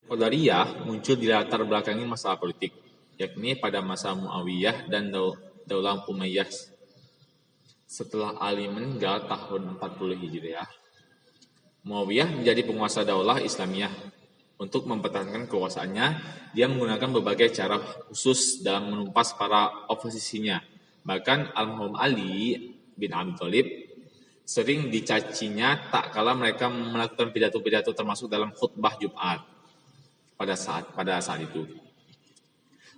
Qadariyah muncul di latar belakangi masalah politik, yakni pada masa Muawiyah dan Daulah Umayyah. Setelah Ali meninggal tahun 40 Hijriah, Muawiyah menjadi penguasa daulah Islamiyah. Untuk mempertahankan kekuasaannya, dia menggunakan berbagai cara khusus dalam menumpas para oposisinya. Bahkan almarhum Ali bin Abi Thalib sering dicacinya tak kala mereka melakukan pidato-pidato termasuk dalam khutbah Jumat pada saat itu.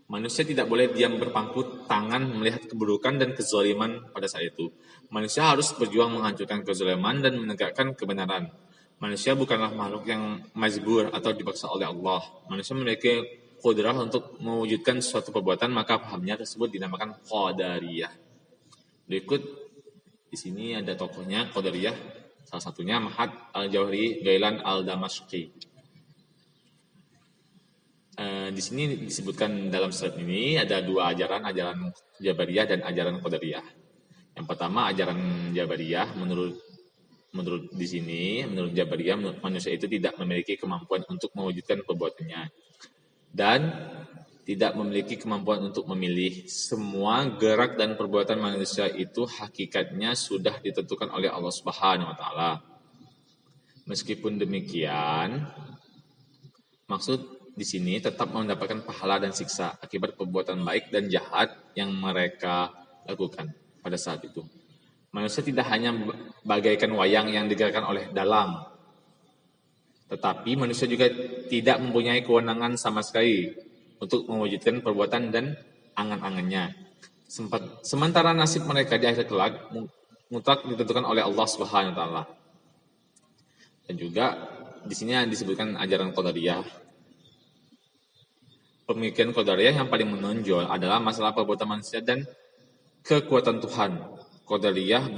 Manusia tidak boleh diam berpangku tangan melihat keburukan dan kezaliman pada saat itu. Manusia harus berjuang menghancurkan kezaliman dan menegakkan kebenaran. Manusia bukanlah makhluk yang majbur atau dipaksa oleh Allah. Manusia memiliki kudrah untuk mewujudkan suatu perbuatan, maka pahamnya tersebut dinamakan Qadariyah. Berikut di sini ada tokohnya Qadariyah, salah satunya Mahad Al-Jawhari Gailan Al-Damashqi. Di sini disebutkan dalam surat ini ada dua ajaran Jabariyah dan ajaran Qadariyah. Yang pertama ajaran Jabariyah, menurut di sini, menurut Jabariyah, manusia itu tidak memiliki kemampuan untuk mewujudkan perbuatannya dan tidak memiliki kemampuan untuk memilih. Semua gerak dan perbuatan manusia itu hakikatnya sudah ditentukan oleh Allah Subhanahu wa taala. Meskipun demikian, maksud di sini tetap mendapatkan pahala dan siksa akibat perbuatan baik dan jahat yang mereka lakukan pada saat itu. Manusia tidak hanya bagaikan wayang yang digerakkan oleh dalang, tetapi manusia juga tidak mempunyai kewenangan sama sekali untuk mewujudkan perbuatan dan angan-angannya. Sementara nasib mereka di akhir kelak mutlak ditentukan oleh Allah Subhanahu wa taala. Dan juga di sini disebutkan ajaran Qadariyah. Pemikiran Qadariyah yang paling menonjol adalah masalah perbuatan manusia dan kekuatan Tuhan. Qadariyah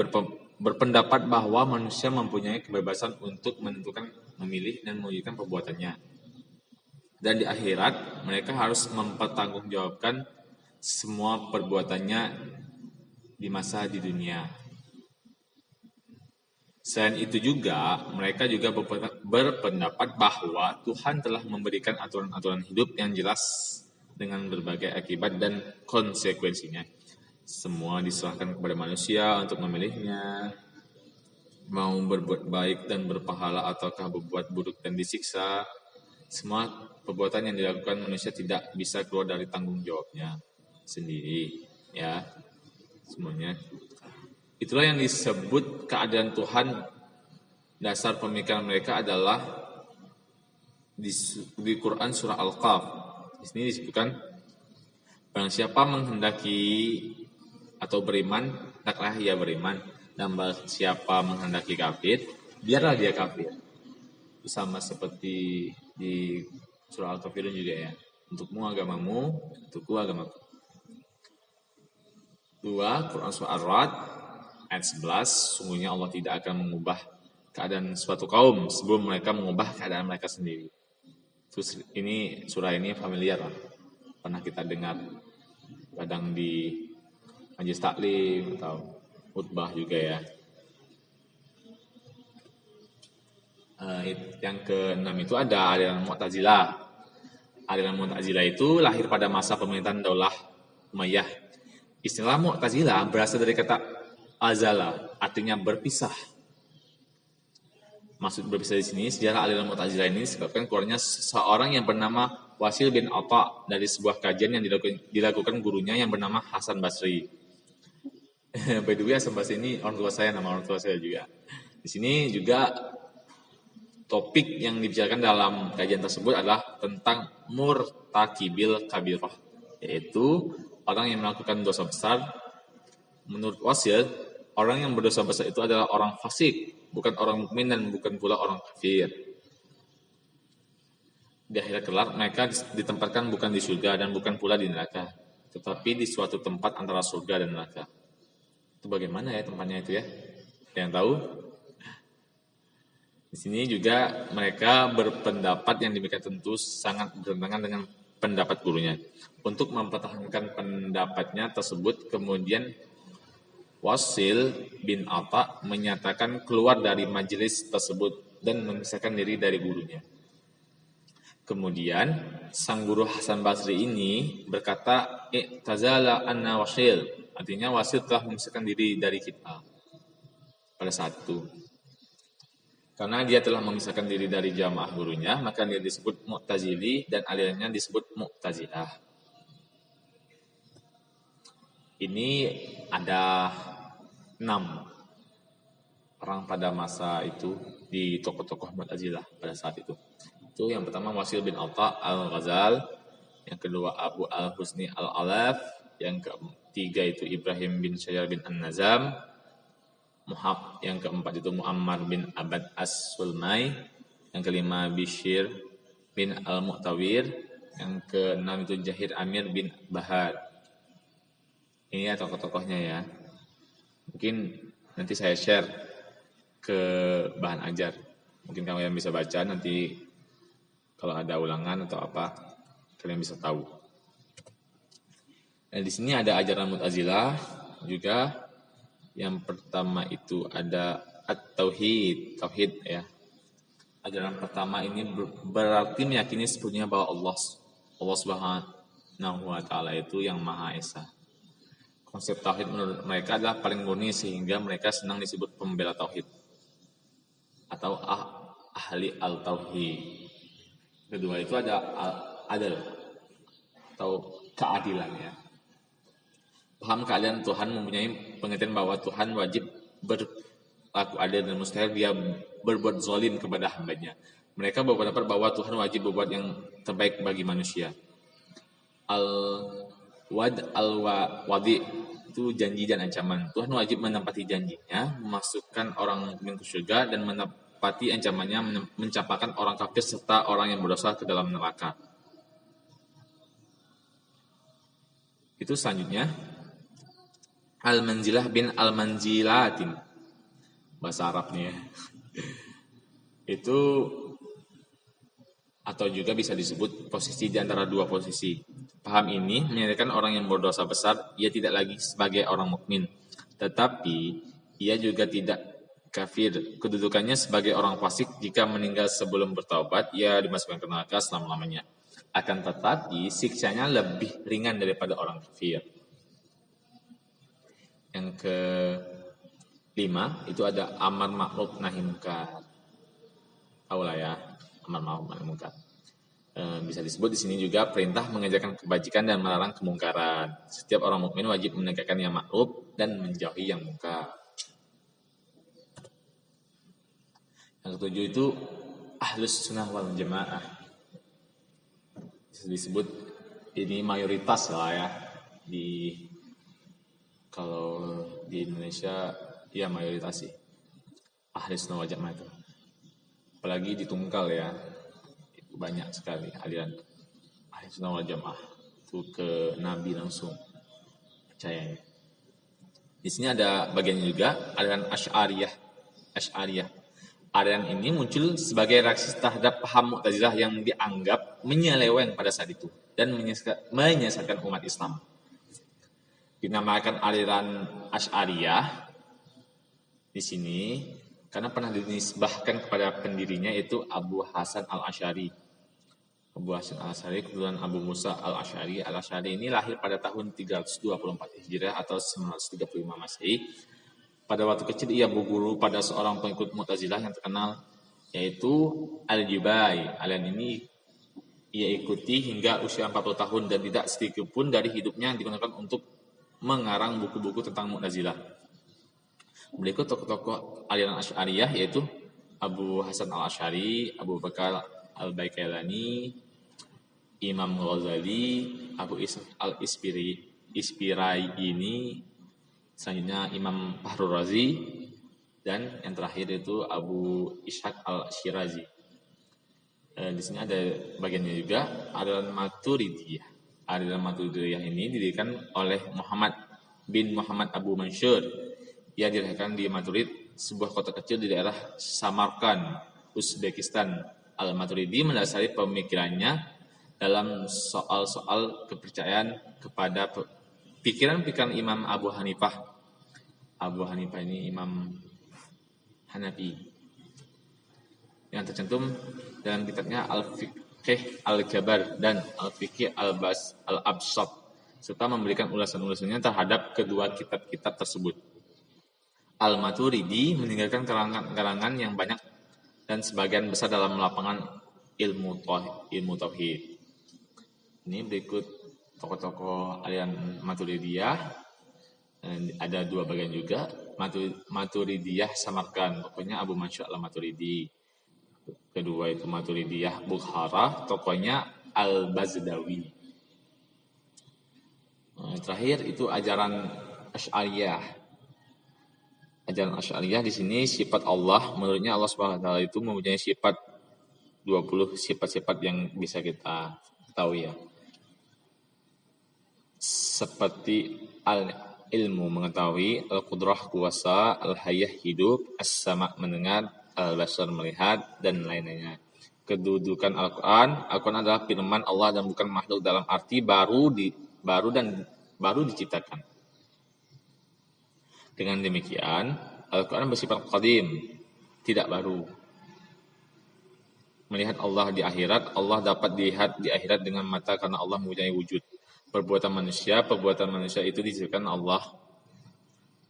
berpendapat bahwa manusia mempunyai kebebasan untuk menentukan, memilih, dan mewujudkan perbuatannya. Dan di akhirat, mereka harus mempertanggungjawabkan semua perbuatannya di masa di dunia. Selain itu juga, mereka juga berpendapat bahwa Tuhan telah memberikan aturan-aturan hidup yang jelas dengan berbagai akibat dan konsekuensinya. Semua diserahkan kepada manusia untuk memilihnya, mau berbuat baik dan berpahala ataukah berbuat buruk dan disiksa. Semua perbuatan yang dilakukan manusia tidak bisa keluar dari tanggung jawabnya sendiri, ya, semuanya. Itulah yang disebut keadaan Tuhan. Dasar pemikiran mereka adalah di Quran surah Al-Kahf. Di sini disebutkan, barang siapa menghendaki atau beriman, hendaklah ia beriman. Dan siapa menghendaki kafir, biarlah dia kafir. Sama seperti di surah Al-Kafirun juga ya. Untukmu agamamu, untukku agamaku. 2. Quran surah Ar-Ra'd ayat 11. Sungguhnya Allah tidak akan mengubah keadaan suatu kaum sebelum mereka mengubah keadaan mereka sendiri. Terus ini surah ini familiar lah. Pernah kita dengar kadang di majelis taklim atau khutbah juga ya. Yang ke-6 itu ada aliran Mu'tazilah. Aliran Mu'tazilah itu lahir pada masa pemerintahan Daulah Umayyah. Istilah Mu'tazilah berasal dari kata azala, artinya berpisah. Maksud berpisah di sini, sejarah aliran Mu'tazilah ini disebabkan keluarnya seorang yang bernama Wasil bin Atha dari sebuah kajian yang dilakukan gurunya yang bernama Hasan Basri. By the way, Hasan Basri ini orang tua saya, nama orang tua saya juga. Di sini juga topik yang dibicarakan dalam kajian tersebut adalah tentang murtakibil kabirah, yaitu orang yang melakukan dosa besar. Menurut Wasil, orang yang berdosa besar itu adalah orang fasik, bukan orang mukmin dan bukan pula orang kafir. Di akhir kelak mereka ditempatkan bukan di surga dan bukan pula di neraka, tetapi di suatu tempat antara surga dan neraka. Itu bagaimana ya tempatnya itu ya? Ada yang tahu? Di sini juga mereka berpendapat yang demikian tentu sangat bertentangan dengan pendapat gurunya. Untuk mempertahankan pendapatnya tersebut, kemudian Wasil bin Atha menyatakan keluar dari majelis tersebut dan memisahkan diri dari gurunya. Kemudian sang guru Hasan Basri ini berkata, "I'tazala anna wasil." Artinya Wasil telah memisahkan diri dari kita pada saat itu. Karena dia telah memisahkan diri dari jamaah gurunya, maka dia disebut Mu'tazili dan alirannya disebut Mu'tazilah. Ini ada 6 orang pada masa itu di tokoh-tokoh Mu'tazilah pada saat itu. Itu yang pertama Wasil bin Atha al-Ghazal, yang kedua Abu al-Husni al-Alaf, yang ketiga itu Ibrahim bin Syair bin An-Nazam, yang keempat itu Muammar bin Abad as-Sulmai, yang kelima Bishr bin al-Mu'tawir, yang keenam itu Jahir Amir bin Bahar. Ini ya tokoh-tokohnya ya. Mungkin nanti saya share ke bahan ajar. Mungkin kalian bisa baca nanti kalau ada ulangan atau apa, kalian bisa tahu. Nah, di sini ada ajaran Mu'tazilah juga. Yang pertama itu ada at-tauhid, tauhid ya. Ajaran pertama ini berarti meyakini sepenuhnya bahwa Allah Subhanahu wa taala itu yang Maha Esa. Konsep tauhid menurut mereka adalah paling murni sehingga mereka senang disebut pembela tauhid atau ahli al-tauhid. Kedua itu ada adil atau keadilan ya. Paham keadaan Tuhan mempunyai pengertian bahwa Tuhan wajib berlaku adil dan mustahil dia berbuat zalim kepada hambanya. Mereka berpendapat bahwa Tuhan wajib berbuat yang terbaik bagi manusia. Al-wadi itu janji dan ancaman. Tuhan wajib menepati janjinya, memasukkan orang mukmin ke surga dan menepati ancamannya, mencampakkan orang kafir serta orang yang berdosa ke dalam neraka. Itu selanjutnya Al-Manzilah bin Al-Manzilatin, bahasa Arabnya. Itu atau juga bisa disebut posisi di antara dua posisi. Paham ini menyatakan orang yang berdosa besar, ia tidak lagi sebagai orang mukmin, tetapi ia juga tidak kafir. Kedudukannya sebagai orang fasik, jika meninggal sebelum bertaubat, ia dimasukkan ke neraka selama-lamanya. Akan tetapi siksanya lebih ringan daripada orang kafir. Yang kelima itu ada amar ma'ruf nahi munkar. Tahu lah ya, amar ma'ruf nahi munkar. Bisa disebut di sini juga perintah mengajarkan kebajikan dan melarang kemungkaran. Setiap orang mukmin wajib menegakkan yang ma'ruf dan menjauhi yang munkar. Yang ketujuh itu ahlus sunnah wal jamaah. Bisa disebut ini mayoritas lah ya kalau di Indonesia ya mayoritas sih ahlus sunnah wal jamaah itu. Apalagi di Tunggal ya, itu banyak sekali aliran ahlus sunnah wal jamaah itu ke Nabi langsung percayanya. Di sini ada bagiannya juga aliran Asy'ariyah. Aliran ini muncul sebagai reaksi terhadap paham Mu'tazilah yang dianggap menyeleweng pada saat itu dan menyesatkan umat Islam. Dinamakan aliran Asy'ariyah di sini karena pernah dinisbahkan kepada pendirinya yaitu Abu Hasan al-Asy'ari. Abu Hasan al-Asy'ari kebetulan Abu Musa al-Asy'ari. Al-Asy'ari ini lahir pada tahun 324 Hijriah atau 935 Masehi. Pada waktu kecil ia berguru pada seorang pengikut Mu'tazilah yang terkenal yaitu Al-Jubai. Aliran ini ia ikuti hingga usia 40 tahun dan tidak sedikit pun dari hidupnya digunakan untuk mengarang buku-buku tentang Mu'tazilah. Berikut tokoh-tokoh aliran Asy'ariyah yaitu Abu Hasan al-Asy'ari, Abu Bakar al-Baqillani, Imam Ghazali, Abu Ishaq al-Ispiraini, selanjutnya Imam Fahrur Razi, dan yang terakhir itu Abu Ishaq al-Shirazi. Di sini ada bagiannya juga aliran Maturidiyah. Aliran Maturidiyah ini didirikan oleh Muhammad bin Muhammad Abu Mansur. Ia dilahirkan di Maturid, sebuah kota kecil di daerah Samarkand, Uzbekistan. Al-Maturidi mendasari pemikirannya dalam soal-soal kepercayaan kepada pikiran-pikiran Imam Abu Hanifah. Abu Hanifah ini Imam Hanafi yang tercantum dalam kitabnya Fiqh Al-Jabar dan Al-Fiqh Al-Absat, serta memberikan ulasan-ulasannya terhadap kedua kitab-kitab tersebut. Al-Maturidi meninggalkan karangan yang banyak dan sebagian besar dalam lapangan ilmu tauhid. Ini berikut tokoh-tokoh aliran Maturidiyah. Ada dua bagian juga. Maturidiyah Samarkand, pokoknya Abu Mansur al-Maturidi. Kedua itu Maturidiyah Bukhara, tokohnya Al-Bazdawi. Terakhir itu ajaran Asy'ariyah. Ajaran Asy'ariyah di sini sifat Allah, menurutnya Allah Subhanahu wa taala itu mempunyai sifat 20 sifat-sifat yang bisa kita tahu ya. Seperti al-ilmu mengetahui, al-qudrah kuasa, al-hayah hidup, as-sama' mendengar, al-basar melihat, dan lain-lainnya. Kedudukan Al-Quran adalah firman Allah dan bukan makhluk dalam arti baru diciptakan. Dengan demikian, Al-Quran bersifat qadim, tidak baru. Melihat Allah di akhirat, Allah dapat dilihat di akhirat dengan mata karena Allah mempunyai wujud. Perbuatan manusia itu diciptakan Allah.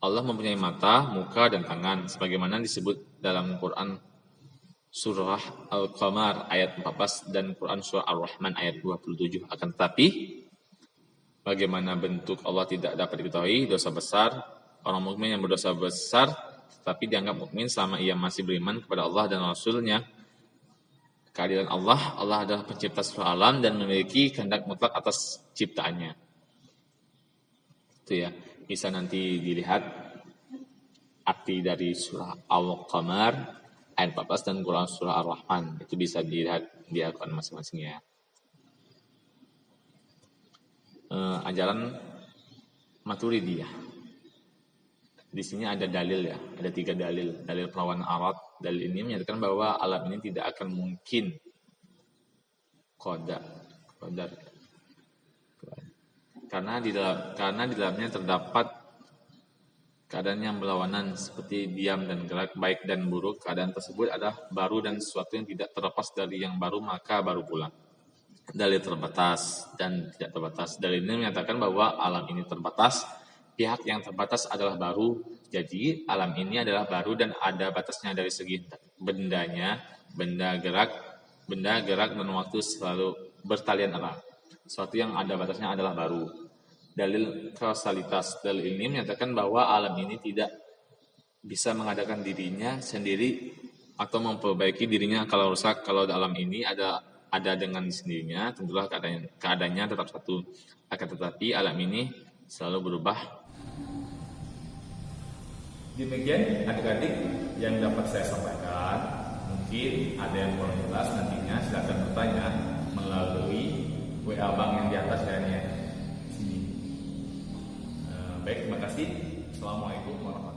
Allah mempunyai mata, muka, dan tangan, sebagaimana disebut dalam Quran surah Al-Qamar ayat 14 dan Quran surah Ar-Rahman ayat 27. Akan tetapi, bagaimana bentuk Allah tidak dapat diketahui, dosa besar. Orang mukmin yang berdosa besar, tapi dianggap mukmin selama ia masih beriman kepada Allah dan Rasul-Nya. Keadilan Allah adalah pencipta seluruh alam dan memiliki kehendak mutlak atas ciptaannya. Itu ya, bisa nanti dilihat arti dari surah Al-Qamar ayat 14 dan Quran surah Ar-Rahman. Itu bisa dilihat di akun masing-masingnya. Ajaran Maturidiyah. Di sini ada dalil ya, ada 3 dalil. Dalil perlawanan arat. Dalil ini menyatakan bahwa alam ini tidak akan mungkin qadar. Karena di dalamnya terdapat keadaan yang berlawanan seperti diam dan gerak, baik dan buruk. Keadaan tersebut adalah baru dan sesuatu yang tidak terlepas dari yang baru, maka baru pula. Dalil terbatas dan tidak terbatas. Dalil ini menyatakan bahwa alam ini terbatas. Pihak yang terbatas adalah baru, jadi alam ini adalah baru dan ada batasnya dari segi bendanya, benda gerak dan waktu selalu bertalian erat. Sesuatu yang ada batasnya adalah baru. Dalil kausalitas, dalil ini menyatakan bahwa alam ini tidak bisa mengadakan dirinya sendiri atau memperbaiki dirinya kalau rusak. Kalau alam ini ada dengan sendirinya, tentulah keadaannya tetap satu. Akan tetapi alam ini selalu berubah. Demikian adik-adik yang dapat saya sampaikan. Mungkin ada yang kurang jelas, nantinya silakan bertanya melalui WA bank yang di atas saya sini. Baik, terima kasih. Assalamualaikum warahmatullahi wabarakatuh.